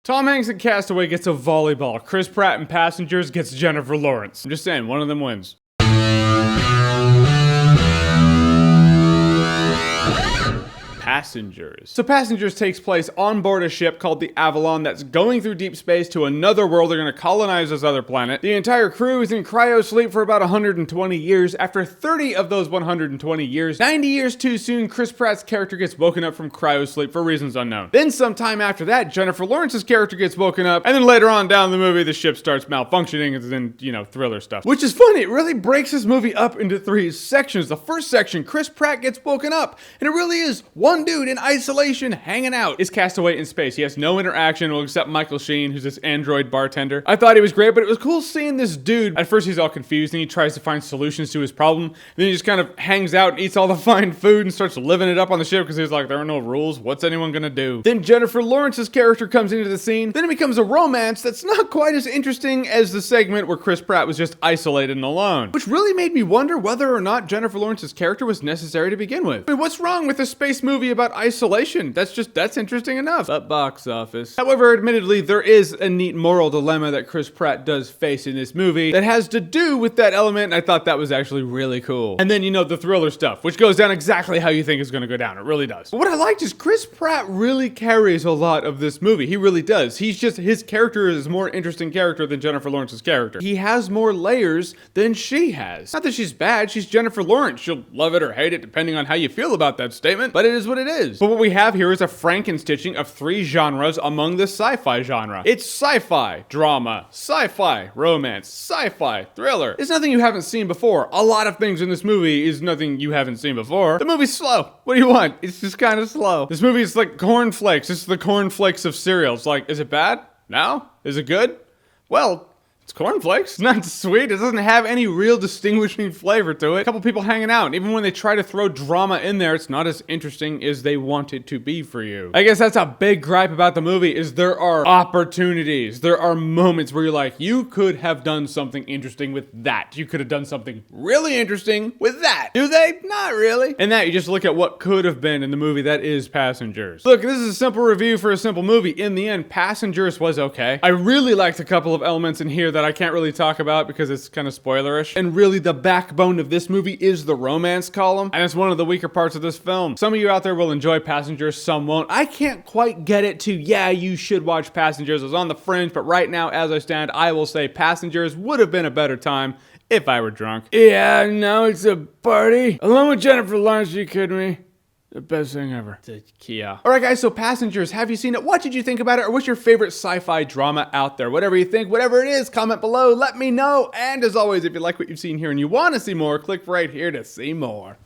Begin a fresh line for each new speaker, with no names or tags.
Tom Hanks in Castaway gets a volleyball. Chris Pratt in Passengers gets Jennifer Lawrence. I'm just saying, one of them wins. Passengers. So Passengers takes place on board a ship called the Avalon that's going through deep space to another world. They're going to colonize this other planet. The entire crew is in cryo sleep for about 120 years. After 30 of those 120 years, 90 years too soon, Chris Pratt's character gets woken up from cryo sleep for reasons unknown. Then sometime after that, Jennifer Lawrence's character gets woken up, and then later on down the movie, the ship starts malfunctioning, and then, you know, thriller stuff. Which is funny, it really breaks this movie up into 3 sections. The first section, Chris Pratt gets woken up, and it really is one dude in isolation hanging out. Is Castaway in space. He has no interaction except Michael Sheen, who's this android bartender. I thought he was great, but it was cool seeing this dude. At first he's all confused and he tries to find solutions to his problem. Then he just kind of hangs out and eats all the fine food and starts living it up on the ship because he's like, there are no rules. What's anyone gonna do? Then Jennifer Lawrence's character comes into the scene. Then it becomes a romance that's not quite as interesting as the segment where Chris Pratt was just isolated and alone. Which really made me wonder whether or not Jennifer Lawrence's character was necessary to begin with. I mean, what's wrong with a space movie about isolation? That's interesting enough. But box office. However, admittedly, there is a neat moral dilemma that Chris Pratt does face in this movie that has to do with that element, and I thought that was actually really cool. And then, you know, the thriller stuff, which goes down exactly how you think it's gonna go down. It really does. But what I liked is Chris Pratt really carries a lot of this movie. He really does. His character is a more interesting character than Jennifer Lawrence's character. He has more layers than she has. Not that she's bad, she's Jennifer Lawrence. She'll love it or hate it depending on how you feel about that statement, but it is what it is. But what we have here is a Frankenstitching of 3 genres among the sci-fi genre. It's sci-fi drama, sci-fi romance, sci-fi thriller. It's nothing you haven't seen before. A lot of things in this movie is nothing you haven't seen before. The movie's slow. What do you want? It's just kind of slow. This movie is like cornflakes. It's the cornflakes of cereal. It's like, is it bad? No? Is it good? Well, it's cornflakes. It's not sweet. It doesn't have any real distinguishing flavor to it. A couple people hanging out. Even when they try to throw drama in there, it's not as interesting as they want it to be for you. I guess that's a big gripe about the movie is there are opportunities. There are moments where you're like, you could have done something interesting with that. You could have done something really interesting with that. Do they? Not really. And that you just look at what could have been in the movie that is Passengers. Look, this is a simple review for a simple movie. In the end, Passengers was okay. I really liked a couple of elements in here that I can't really talk about because it's kind of spoilerish. And really the backbone of this movie is the romance column, and it's one of the weaker parts of this film. Some of you out there will enjoy Passengers, some won't. I can't quite get it to, yeah, you should watch Passengers. It was on the fringe, but right now, as I stand, I will say Passengers would have been a better time if I were drunk. Yeah, now it's a party. Along with Jennifer Lawrence, are you kidding me? The best thing ever. The Kia. Alright guys, so Passengers, have you seen it? What did you think about it? Or what's your favorite sci-fi drama out there? Whatever you think, whatever it is, comment below, let me know. And as always, if you like what you've seen here and you want to see more, click right here to see more.